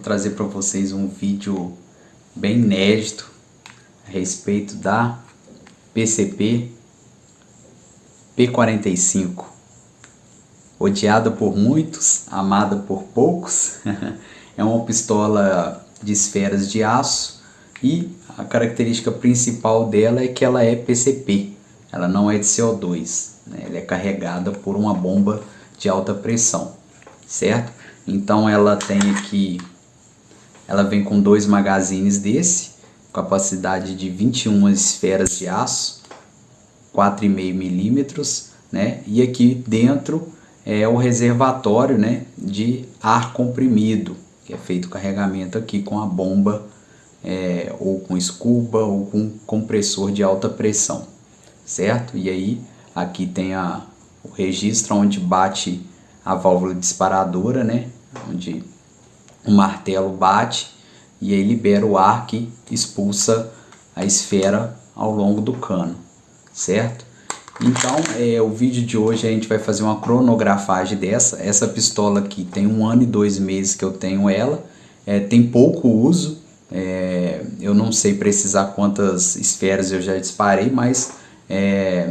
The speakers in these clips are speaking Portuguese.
trazer para vocês um vídeo bem inédito a respeito da PCP P45. Odiada por muitos, amada por poucos. É uma pistola de esferas de aço e a característica principal dela é que ela é PCP. Ela não é de CO2, né? Ela é carregada por uma bomba de alta pressão, certo? Então ela tem aqui, ela vem com 2 magazines desse, capacidade de 21 esferas de aço, 4,5 milímetros, né? E aqui dentro é o reservatório, né, de ar comprimido, que é feito o carregamento aqui com a bomba, ou com escuba ou com compressor de alta pressão, certo? E aí aqui tem o registro onde bate a válvula disparadora, né, onde o martelo bate e aí libera o ar que expulsa a esfera ao longo do cano, certo? Então, o vídeo de hoje a gente vai fazer uma cronografagem dessa. Essa pistola aqui tem 1 ano e 2 meses que eu tenho ela. Tem pouco uso. Eu não sei precisar quantas esferas eu já disparei, mas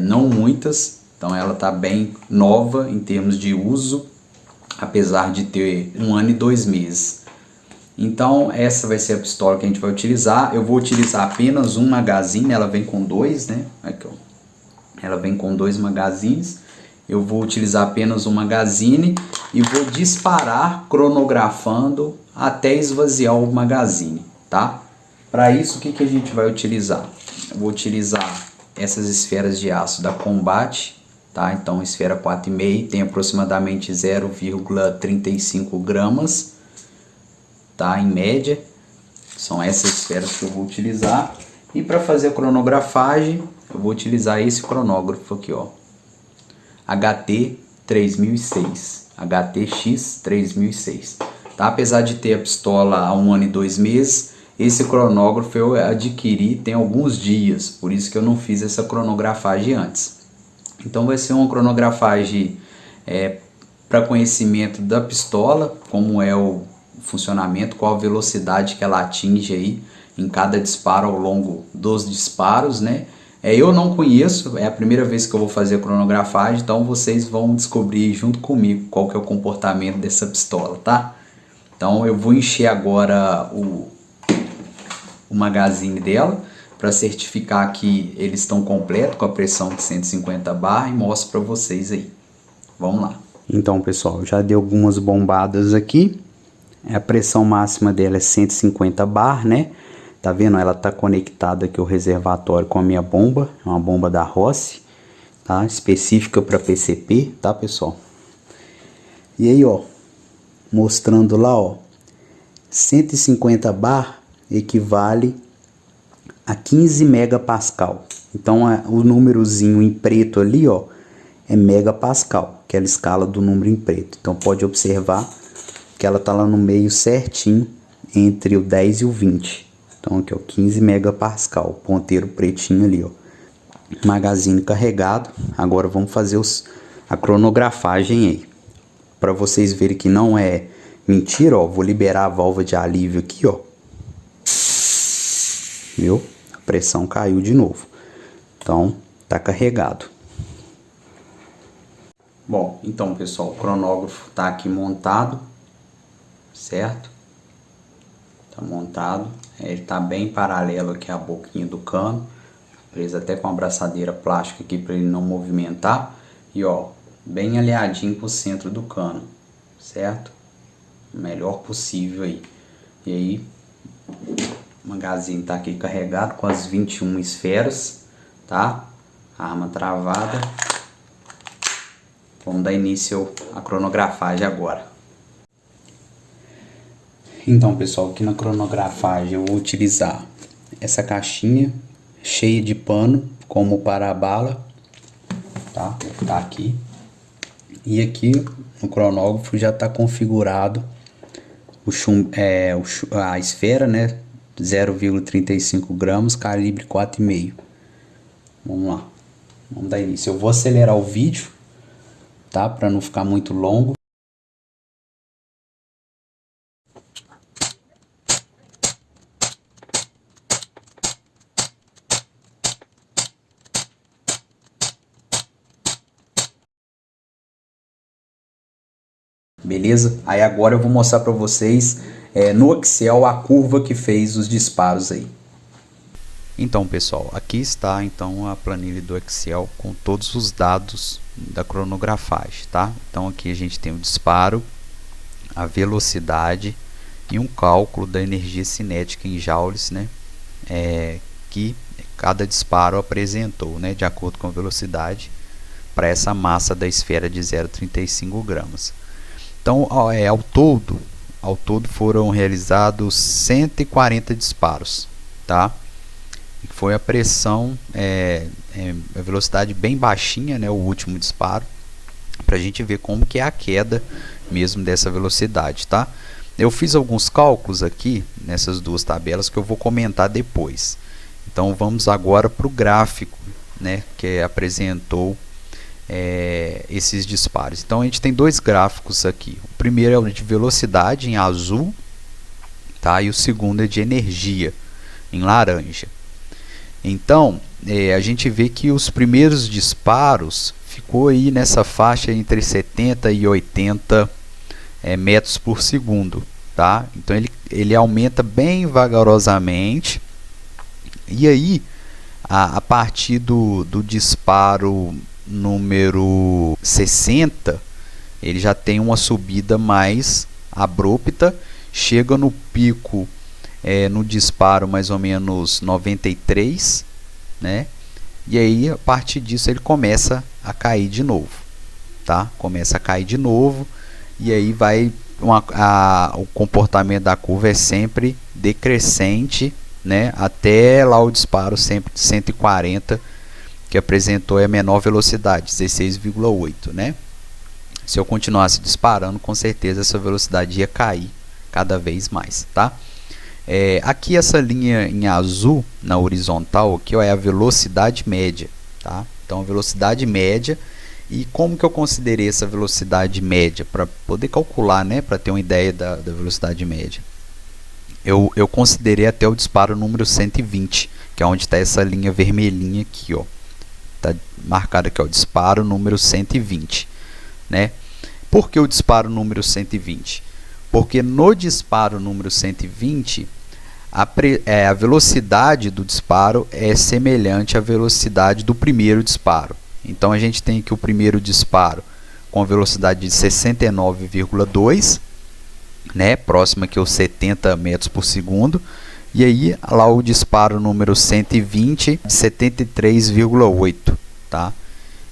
não muitas. Então ela está bem nova em termos de uso, apesar de ter 1 ano e 2 meses. Então essa vai ser a pistola que a gente vai utilizar. Eu vou utilizar apenas um magazine, ela vem com 2, né? Aqui, ó. Ela vem com 2 magazines. Eu vou utilizar apenas um magazine e vou disparar cronografando até esvaziar o magazine, tá? Para isso, o que a gente vai utilizar? Eu vou utilizar essas esferas de aço da Combat, tá? Então, esfera 4,5 tem aproximadamente 0,35 gramas, tá? Em média, são essas esferas que eu vou utilizar. E para fazer a cronografagem, eu vou utilizar esse cronógrafo aqui, ó, HT 3006, HTX 3006, tá? Apesar de ter a pistola há 1 ano e 2 meses, esse cronógrafo eu adquiri tem alguns dias, por isso que eu não fiz essa cronografagem antes. Então vai ser uma cronografagem para conhecimento da pistola, como é o funcionamento, qual a velocidade que ela atinge aí em cada disparo ao longo dos disparos, né? Eu não conheço, é a primeira vez que eu vou fazer a cronografagem, então vocês vão descobrir junto comigo qual que é o comportamento dessa pistola, tá? Então eu vou encher agora o magazine dela para certificar que eles estão completos com a pressão de 150 bar e mostro para vocês aí. Vamos lá. Então, pessoal, já dei algumas bombadas aqui. A pressão máxima dela é 150 bar, né? Tá vendo? Ela tá conectada aqui o reservatório com a minha bomba, é uma bomba da Rossi, tá? Específica para PCP, tá, pessoal? E aí, ó, mostrando lá, ó, 150 bar equivale a 15 megapascal. Então, o númerozinho em preto ali, ó, é megapascal, aquela escala do número em preto. Então, pode observar que ela tá lá no meio certinho entre o 10 e o 20. Então aqui, ó, 15 megapascal, ponteiro pretinho ali, ó. Magazine carregado. Agora vamos fazer a cronografagem aí. Para vocês verem que não é mentira, ó, vou liberar a válvula de alívio aqui, ó. Viu? A pressão caiu de novo. Então, tá carregado. Bom, então, pessoal, o cronógrafo tá aqui montado, certo? Tá montado, ele tá bem paralelo aqui à boquinha do cano, preso até com uma abraçadeira plástica aqui para ele não movimentar, e ó, bem alinhadinho pro centro do cano, certo? O melhor possível aí. E aí, o magazine tá aqui carregado com as 21 esferas, tá? Arma travada. Vamos dar início à cronografagem agora. Então, pessoal, aqui na cronografagem eu vou utilizar essa caixinha cheia de pano como para-bala, tá? Tá aqui. E aqui no cronógrafo já está configurado a esfera, né? 0,35 gramas, calibre 4,5. Vamos lá. Vamos dar início. Eu vou acelerar o vídeo, tá? Para não ficar muito longo. beleza? Aí agora eu vou mostrar para vocês no Excel a curva que fez os disparos aí. Então, pessoal, aqui está então a planilha do Excel com todos os dados da cronografagem, tá? Então aqui a gente tem o disparo, a velocidade e um cálculo da energia cinética em joules, né? Que cada disparo apresentou, né? De acordo com a velocidade para essa massa da esfera de 0,35 gramas. Então, ao todo foram realizados 140 disparos, tá? Foi a pressão, a velocidade bem baixinha, né, o último disparo, para a gente ver como que é a queda mesmo dessa velocidade, tá? Eu fiz alguns cálculos aqui nessas duas tabelas que eu vou comentar depois. Então vamos agora para o gráfico, né, que apresentou esses disparos. Então a gente tem dois gráficos aqui. O primeiro é o de velocidade em azul, tá? E o segundo é de energia em laranja. Então, a gente vê que os primeiros disparos ficou aí nessa faixa entre 70 e 80 metros por segundo, tá? Então ele aumenta bem vagarosamente, e aí a partir do disparo número 60, ele já tem uma subida mais abrupta, chega no pico no disparo mais ou menos 93, né? E aí a partir disso ele começa a cair de novo, tá? Começa a cair de novo, e aí vai o comportamento da curva é sempre decrescente, né? Até lá o disparo sempre de 140, que apresentou a menor velocidade, 16,8, né? Se eu continuasse disparando, com certeza essa velocidade ia cair cada vez mais, tá? Aqui essa linha em azul na horizontal aqui, ó, é a velocidade média, tá? Então a velocidade média, e como que eu considerei essa velocidade média para poder calcular, né, para ter uma ideia da velocidade média? Eu considerei até o disparo número 120, que é onde está essa linha vermelhinha aqui, ó. Tá marcado aqui, ó, disparo número 120, né? Por que o disparo número 120? Porque no disparo número 120 a velocidade do disparo é semelhante à velocidade do primeiro disparo. Então a gente tem aqui o primeiro disparo com a velocidade de 69,2, né, próxima aqui aos 70 metros por segundo, e aí lá o disparo número 120, 73,8, tá?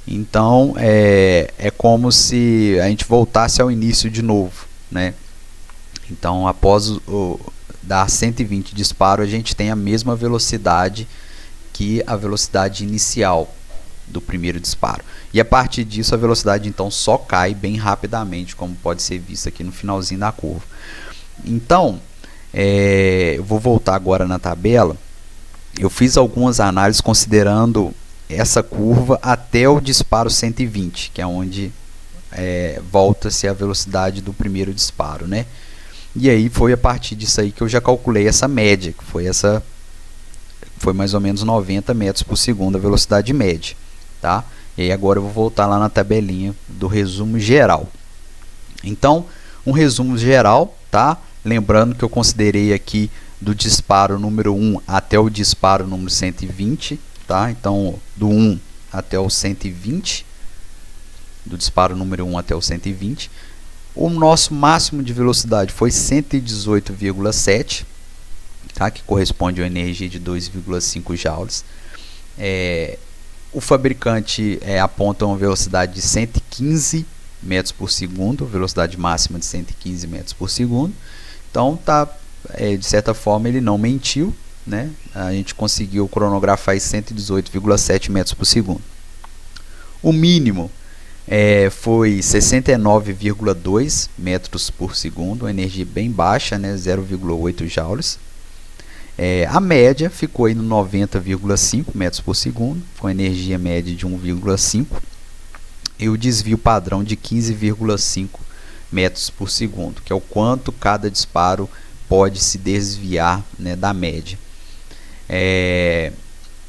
Então é como se a gente voltasse ao início de novo, né? Então após dar 120 disparo, a gente tem a mesma velocidade que a velocidade inicial do primeiro disparo. E a partir disso a velocidade então só cai bem rapidamente, como pode ser visto aqui no finalzinho da curva. Então, eu vou voltar agora na tabela. Eu fiz algumas análises considerando essa curva até o disparo 120, que é onde volta-se a velocidade do primeiro disparo, né? E aí foi a partir disso aí que eu já calculei essa média, que foi mais ou menos 90 metros por segundo a velocidade média, tá? E aí agora eu vou voltar lá na tabelinha do resumo geral. Então, um resumo geral, tá? Lembrando que eu considerei aqui do disparo número 1 até o disparo número 120, tá? Então, do 1 até o 120, do disparo número 1 até o 120. O nosso máximo de velocidade foi 118,7, tá? Que corresponde a uma energia de 2,5 joules. O fabricante aponta uma velocidade de 115 metros por segundo, velocidade máxima de 115 metros por segundo. Então, de certa forma, ele não mentiu, né? A gente conseguiu cronografar 118,7 metros por segundo. O mínimo foi 69,2 metros por segundo, uma energia bem baixa, né, 0,8 joules. A média ficou aí no 90,5 metros por segundo, com energia média de 1,5, e o desvio padrão de 15,5 metros por segundo, que é o quanto cada disparo pode se desviar, né, da média.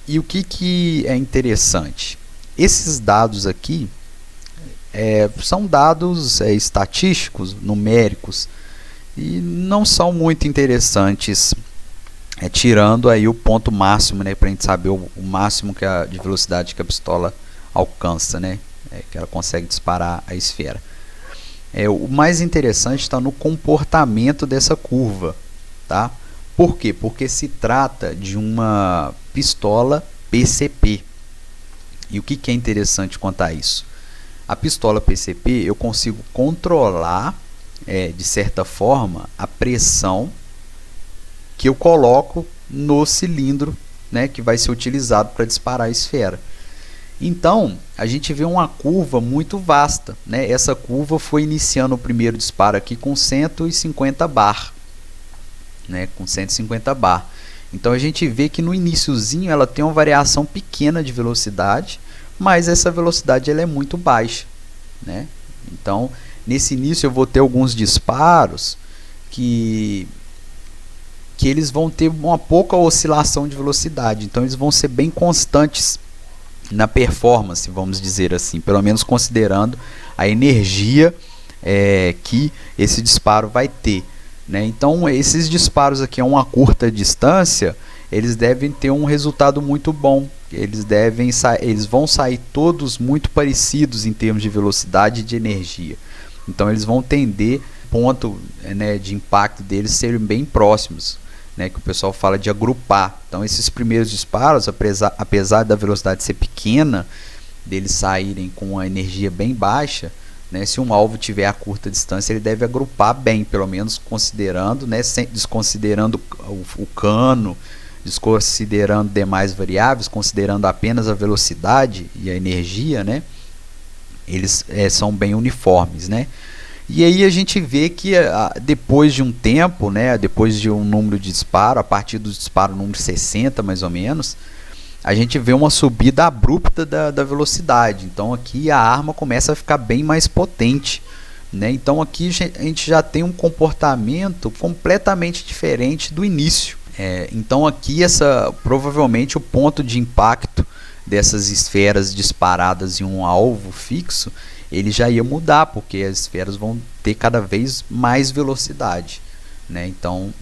E o que é interessante? Esses dados aqui são dados estatísticos, numéricos, e não são muito interessantes, tirando aí o ponto máximo, né, para a gente saber o máximo de velocidade que a pistola alcança, né, que ela consegue disparar a esfera. O mais interessante está no comportamento dessa curva, tá? Por quê? Porque se trata de uma pistola PCP. E o que é interessante quanto a isso? A pistola PCP eu consigo controlar, de certa forma, a pressão que eu coloco no cilindro, né, que vai ser utilizado para disparar a esfera. Então, a gente vê uma curva muito vasta, né? Essa curva foi iniciando o primeiro disparo aqui com 150 bar, né? Com 150 bar. Então, a gente vê que no iniciozinho ela tem uma variação pequena de velocidade, mas essa velocidade ela é muito baixa, né? Então, nesse início eu vou ter alguns disparos que eles vão ter uma pouca oscilação de velocidade. Então, eles vão ser bem constantes na performance, vamos dizer assim, pelo menos considerando a energia que esse disparo vai ter, né? Então esses disparos aqui a uma curta distância, eles devem ter um resultado muito bom, eles vão sair todos muito parecidos em termos de velocidade e de energia. Então eles vão tender, ponto, né, de impacto deles serem bem próximos, né, que o pessoal fala de agrupar. Então esses primeiros disparos, apesar da velocidade ser pequena, deles saírem com uma energia bem baixa, né, se um alvo tiver a curta distância, ele deve agrupar bem, pelo menos considerando, né, desconsiderando o cano, desconsiderando demais variáveis, considerando apenas a velocidade e a energia, né, eles são bem uniformes, né. E aí a gente vê que depois de um tempo, né, depois de um número de disparo, a partir do disparo número 60 mais ou menos, a gente vê uma subida abrupta da velocidade. Então aqui a arma começa a ficar bem mais potente, né? Então aqui a gente já tem um comportamento completamente diferente do início. Então aqui provavelmente o ponto de impacto dessas esferas disparadas em um alvo fixo, ele já ia mudar, porque as esferas vão ter cada vez mais velocidade, né? Então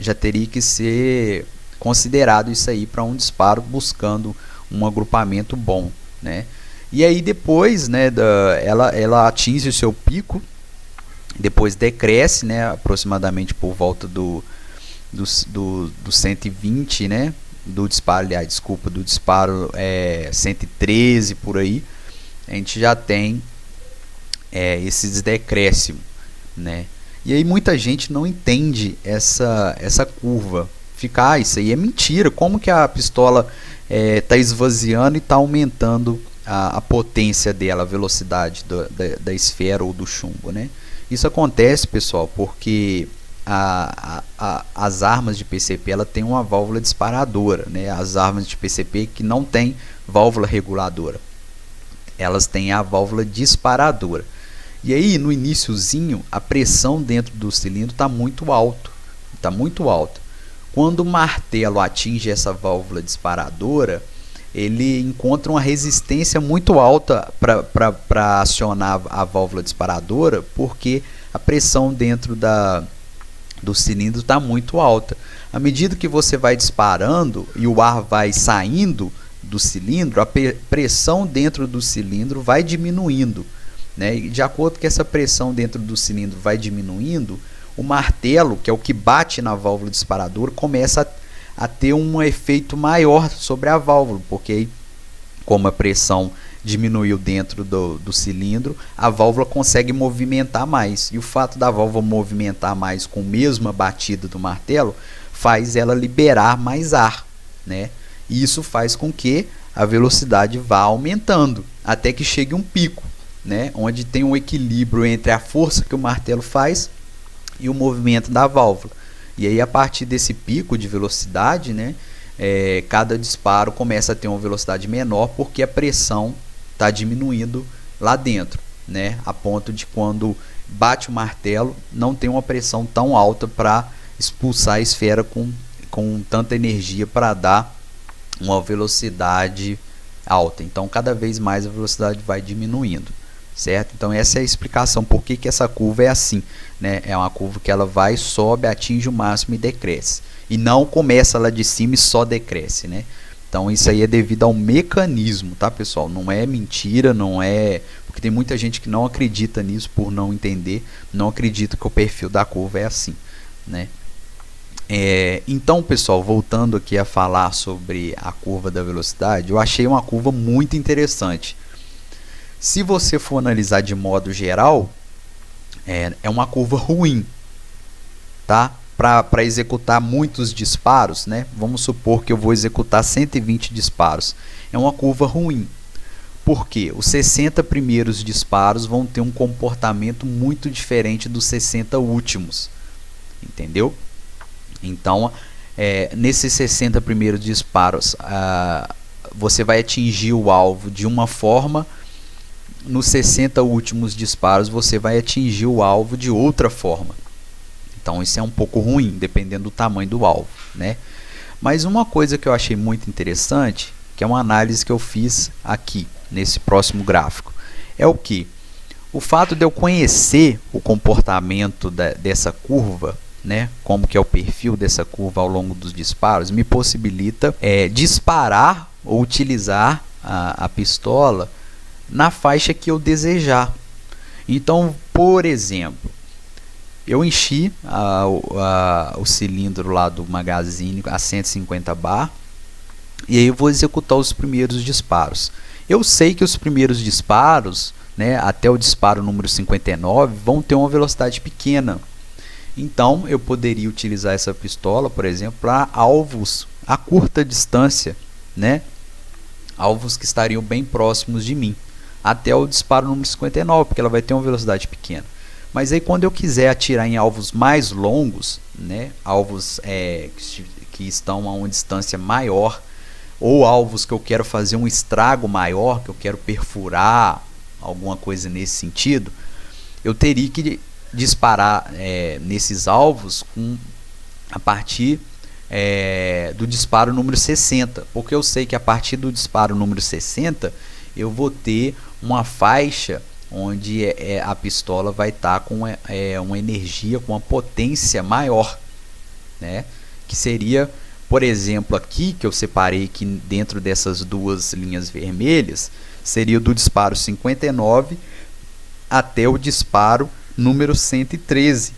já teria que ser considerado isso aí para um disparo buscando um agrupamento bom, né? E aí depois, né, ela atinge o seu pico, depois decresce, né, aproximadamente por volta do 120, né, do disparo, do disparo 113 por aí, a gente já tem esse decréscimo, né? E aí muita gente não entende essa curva, fica, isso aí é mentira, como que a pistola está esvaziando e está aumentando a potência dela, a velocidade da esfera ou do chumbo, né? Isso acontece, pessoal, porque as armas de PCP ela tem uma válvula disparadora, né? As armas de PCP que não tem válvula reguladora, elas têm a válvula disparadora. E aí no iniciozinho a pressão dentro do cilindro está muito alta. Quando o martelo atinge essa válvula disparadora, ele encontra uma resistência muito alta para acionar a válvula disparadora, porque a pressão dentro do cilindro está muito alta. À medida que você vai disparando e o ar vai saindo do cilindro, a pressão dentro do cilindro vai diminuindo, né? E de acordo com essa pressão dentro do cilindro vai diminuindo, o martelo, que é o que bate na válvula disparadora, começa a ter um efeito maior sobre a válvula, porque como a pressão diminuiu dentro do cilindro, a válvula consegue movimentar mais. E o fato da válvula movimentar mais com a mesma batida do martelo faz ela liberar mais ar, né? E isso faz com que a velocidade vá aumentando até que chegue um pico, né? Onde tem um equilíbrio entre a força que o martelo faz e o movimento da válvula. E aí a partir desse pico de velocidade, né, cada disparo começa a ter uma velocidade menor, porque a pressão está diminuindo lá dentro, né, a ponto de quando bate o martelo não tem uma pressão tão alta para expulsar a esfera com tanta energia para dar uma velocidade alta. Então cada vez mais a velocidade vai diminuindo, certo? Então essa é a explicação por que essa curva é assim, né? É uma curva que ela vai, sobe, atinge o máximo e decresce, e não começa lá de cima e só decresce, né? Então isso aí é devido ao mecanismo, tá, pessoal? Não é mentira, não é... Porque tem muita gente que não acredita nisso por não entender, não acredita que o perfil da curva é assim, né? Então, pessoal, voltando aqui a falar sobre a curva da velocidade, eu achei uma curva muito interessante. Se você for analisar de modo geral, é uma curva ruim, tá? Para executar muitos disparos, né? Vamos supor que eu vou executar 120 disparos. É uma curva ruim. Por quê? Os 60 primeiros disparos vão ter um comportamento muito diferente dos 60 últimos. Entendeu? Então, nesses 60 primeiros disparos, você vai atingir o alvo de uma forma. Nos 60 últimos disparos, você vai atingir o alvo de outra forma. Então isso é um pouco ruim, dependendo do tamanho do alvo, né? Mas uma coisa que eu achei muito interessante, que é uma análise que eu fiz aqui, nesse próximo gráfico, é o que? O fato de eu conhecer o comportamento dessa curva, né? Como que é o perfil dessa curva ao longo dos disparos, me possibilita disparar ou utilizar a pistola na faixa que eu desejar. Então, por exemplo, eu enchi o cilindro lá do magazine a 150 bar e aí eu vou executar os primeiros disparos. Eu sei que os primeiros disparos, né, até o disparo número 59, vão ter uma velocidade pequena. Então eu poderia utilizar essa pistola, por exemplo, para alvos a curta distância, né, alvos que estariam bem próximos de mim, até o disparo número 59, porque ela vai ter uma velocidade pequena. Mas aí quando eu quiser atirar em alvos mais longos, né, alvos que estão a uma distância maior, ou alvos que eu quero fazer um estrago maior, que eu quero perfurar, alguma coisa nesse sentido, eu teria que disparar nesses alvos a partir do disparo número 60, porque eu sei que a partir do disparo número 60 eu vou ter uma faixa onde a pistola vai estar com uma energia, com uma potência maior, né? Que seria, por exemplo, aqui que eu separei aqui dentro dessas duas linhas vermelhas, seria do disparo 59 até o disparo número 113.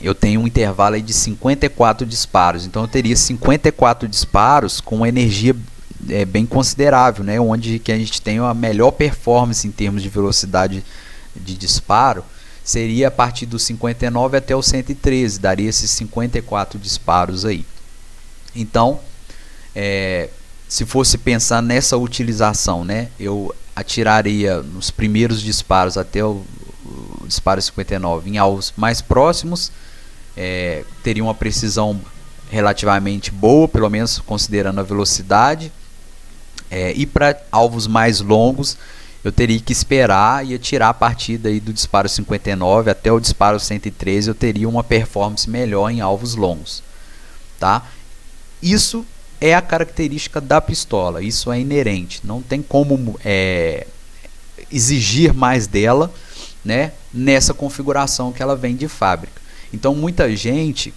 Eu tenho um intervalo aí de 54 disparos, então eu teria 54 disparos com energia bem considerável, né? Onde que a gente tem a melhor performance em termos de velocidade de disparo seria a partir do 59 até o 113, daria esses 54 disparos aí. Então, se fosse pensar nessa utilização, né, eu atiraria nos primeiros disparos até o disparo 59 em alvos mais próximos, teria uma precisão relativamente boa, pelo menos considerando a velocidade. E para alvos mais longos eu teria que esperar e atirar a partir daí do disparo 59 até o disparo 113, eu teria uma performance melhor em alvos longos, tá? Isso é a característica da pistola, isso é inerente, não tem como exigir mais dela, né, nessa configuração que ela vem de fábrica. Então muita gente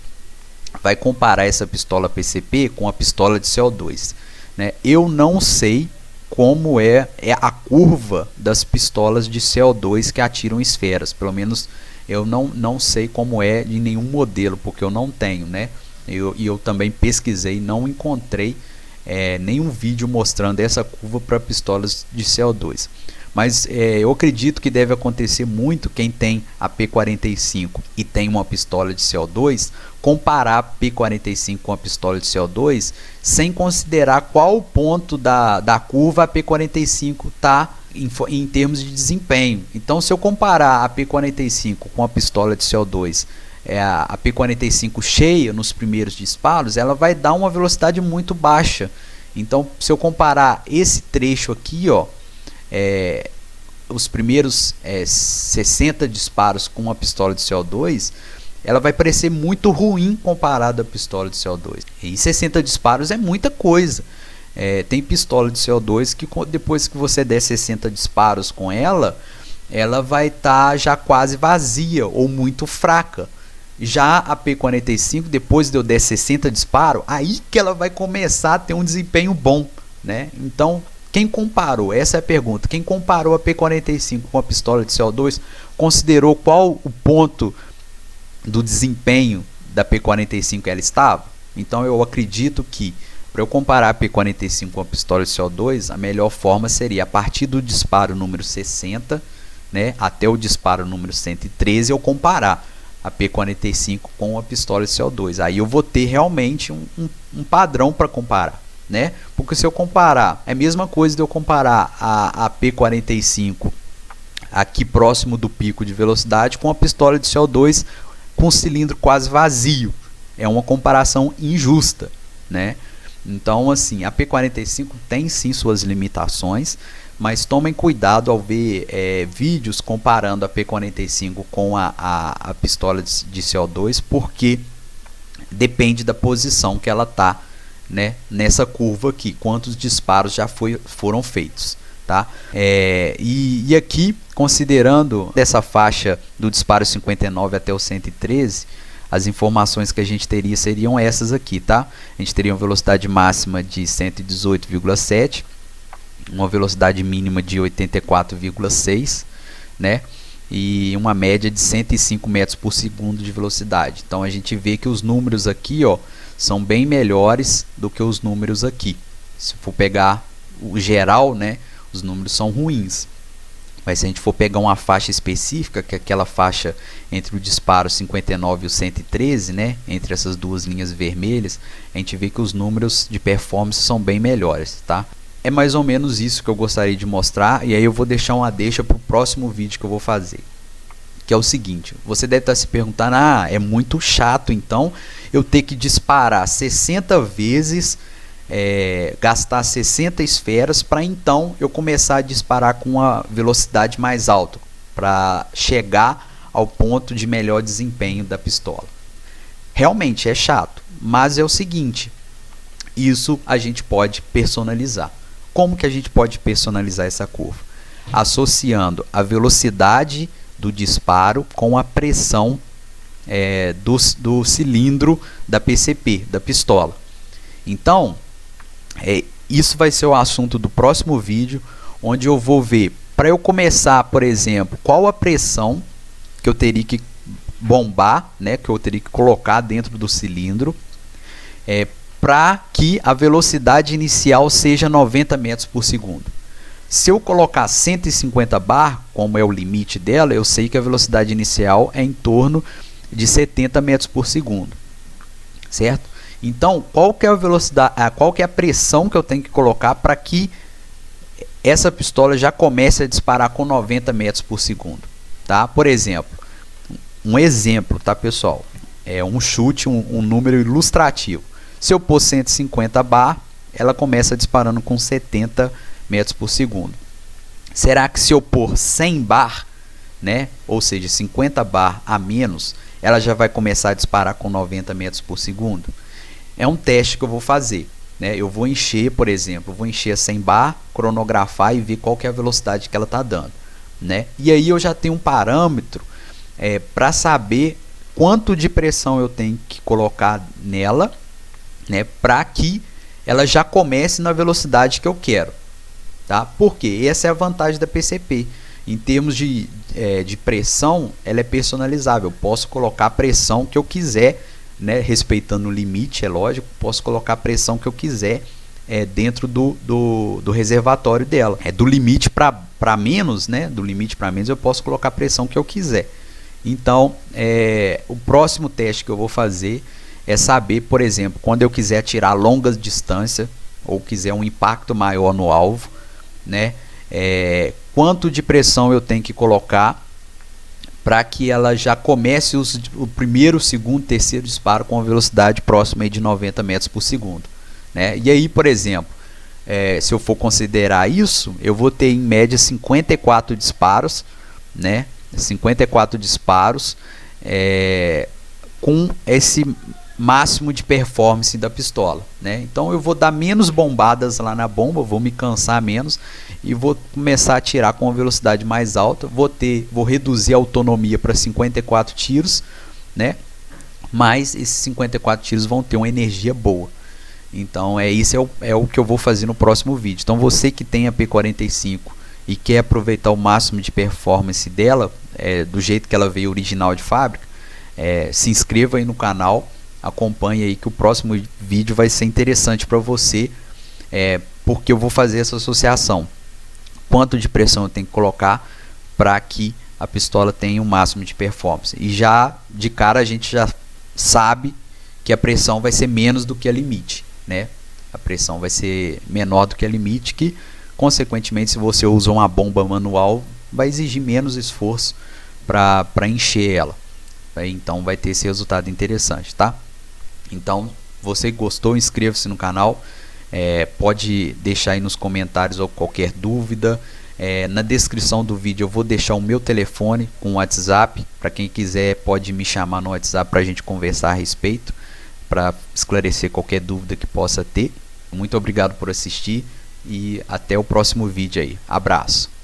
vai comparar essa pistola PCP com a pistola de CO2. Né? Eu não sei como é a curva das pistolas de CO2 que atiram esferas. Pelo menos eu não sei como é de nenhum modelo, porque eu não tenho, né? Eu também pesquisei, não encontrei nenhum vídeo mostrando essa curva para pistolas de CO2. Mas eu acredito que deve acontecer muito quem tem a P45 e tem uma pistola de CO2, comparar a P45 com a pistola de CO2 sem considerar qual ponto da curva a P45 está em termos de desempenho. Então, se eu comparar a P45 com a pistola de CO2, a P45 cheia nos primeiros disparos, ela vai dar uma velocidade muito baixa. Então, se eu comparar esse trecho aqui, ó, os primeiros 60 disparos com uma pistola de CO2, ela vai parecer muito ruim comparada à pistola de CO2. E 60 disparos é muita coisa. Tem pistola de CO2 que depois que você der 60 disparos com ela, ela vai estar já quase vazia ou muito fraca. Já a P45, depois de eu der 60 disparos, aí que ela vai começar a ter um desempenho bom, né? Então, quem comparou? Essa é a pergunta. Quem comparou a P45 com a pistola de CO2, considerou qual o ponto do desempenho da P45 ela estava? Então, eu acredito que para eu comparar a P45 com a pistola de CO2, a melhor forma seria a partir do disparo número 60, né, até o disparo número 113, eu comparar a P45 com a pistola de CO2. Aí eu vou ter realmente um padrão para comparar, né? Porque se eu comparar, é a mesma coisa de eu comparar a P45 aqui próximo do pico de velocidade com a pistola de CO2 com o cilindro quase vazio. É uma comparação injusta, né? Então, assim, a P45 tem sim suas limitações, mas tomem cuidado ao ver vídeos comparando a P45 com a pistola de CO2, porque depende da posição que ela está, né, nessa curva aqui, quantos disparos já foram feitos. Tá? E aqui, considerando dessa faixa do disparo 59 até o 113, as informações que a gente teria seriam essas aqui, tá? A gente teria uma velocidade máxima de 118,7, uma velocidade mínima de 84,6, né? E uma média de 105 metros por segundo de velocidade. Então a gente vê que os números aqui, ó, são bem melhores do que os números aqui. Se for pegar o geral, né, os números são ruins. Mas se a gente for pegar uma faixa específica, que é aquela faixa entre o disparo 59 e o 113, né, entre essas duas linhas vermelhas, a gente vê que os números de performance são bem melhores, tá? É mais ou menos isso que eu gostaria de mostrar, e aí eu vou deixar uma deixa para o próximo vídeo que eu vou fazer. Que é o seguinte, você deve estar se perguntando, é muito chato então eu ter que disparar 60 vezes, gastar 60 esferas para então eu começar a disparar com uma velocidade mais alta, para chegar ao ponto de melhor desempenho da pistola. Realmente é chato, mas é o seguinte, isso a gente pode personalizar. Como que a gente pode personalizar essa curva? Associando a velocidade do disparo com a pressão do cilindro da PCP, da pistola. Então, isso vai ser o assunto do próximo vídeo, onde eu vou ver, para eu começar, por exemplo, qual a pressão que eu teria que bombar, né, que eu teria que colocar dentro do cilindro, para que a velocidade inicial seja 90 metros por segundo. Se eu colocar 150 bar, como é o limite dela, eu sei que a velocidade inicial é em torno de 70 metros por segundo, certo? Então, qual que é a velocidade, qual que é a pressão que eu tenho que colocar para que essa pistola já comece a disparar com 90 metros por segundo, tá? Por exemplo, um exemplo, tá, pessoal? É um chute, um número ilustrativo. Se eu pôr 150 bar, ela começa disparando com 70 metros por segundo. Será que se eu pôr 100 bar, né, ou seja, 50 bar a menos, ela já vai começar a disparar com 90 metros por segundo? É um teste que eu vou fazer, né? Eu vou encher, por exemplo, vou encher a 100 bar, cronografar e ver qual que é a velocidade que ela está dando, né? E aí eu já tenho um parâmetro para saber quanto de pressão eu tenho que colocar nela, né, para que ela já comece na velocidade que eu quero, tá? Porque essa é a vantagem da PCP. Em termos de pressão, ela é personalizável. Eu posso colocar a pressão que eu quiser, né, respeitando o limite, é lógico. Posso colocar a pressão que eu quiser dentro do reservatório dela. Do limite para menos, né? Do limite para menos eu posso colocar a pressão que eu quiser. Então, o próximo teste que eu vou fazer é saber, por exemplo, quando eu quiser tirar longas distâncias ou quiser um impacto maior no alvo, né? Quanto de pressão eu tenho que colocar para que ela já comece o primeiro, segundo, terceiro disparo com a velocidade próxima aí de 90 metros por segundo, né? E aí, por exemplo, se eu for considerar isso, eu vou ter em média 54 disparos, né? 54 disparos com máximo de performance da pistola, né? Então eu vou dar menos bombadas lá na bomba, vou me cansar menos e vou começar a atirar com uma velocidade mais alta. Vou reduzir a autonomia para 54 tiros, né? Mas esses 54 tiros vão ter uma energia boa. Então isso é o que eu vou fazer no próximo vídeo. Então você que tem a P45 e quer aproveitar o máximo de performance dela, do jeito que ela veio original de fábrica, se inscreva aí no canal, acompanhe aí que o próximo vídeo vai ser interessante para você, porque eu vou fazer essa associação. Quanto de pressão eu tenho que colocar para que a pistola tenha o máximo de performance. E já de cara a gente já sabe que a pressão vai ser menos do que a limite, né? A pressão vai ser menor do que a limite, que consequentemente, se você usa uma bomba manual, vai exigir menos esforço para encher ela. Então vai ter esse resultado interessante, tá? Então, você gostou, inscreva-se no canal, pode deixar aí nos comentários ou qualquer dúvida. Na descrição do vídeo eu vou deixar o meu telefone com o WhatsApp, para quem quiser pode me chamar no WhatsApp para a gente conversar a respeito, para esclarecer qualquer dúvida que possa ter. Muito obrigado por assistir e até o próximo vídeo aí. Abraço!